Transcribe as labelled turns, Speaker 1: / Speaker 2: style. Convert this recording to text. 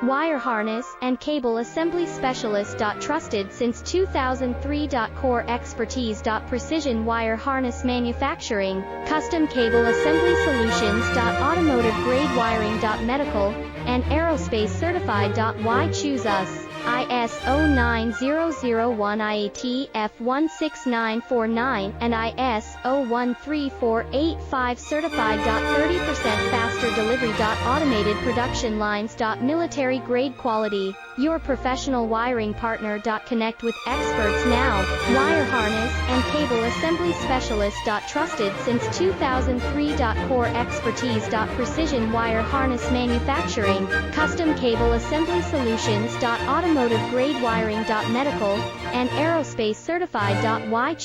Speaker 1: Wire harness and cable assembly specialist. Trusted since 2003. Core expertise. Precision wire harness manufacturing, custom cable assembly solutions. Automotive grade wiring. Medical and aerospace certified. Why choose us? ISO 9001 IATF 16949 and ISO 13485 certified. 30% faster delivery. Automated production lines. Military grade quality, your professional wiring partner. Connect with experts now. Wire harness and cable assembly specialist. Trusted since 2003. Core expertise. Precision wire harness manufacturing, custom cable assembly solutions. Automotive grade wiring. Medical and aerospace certified. Why choose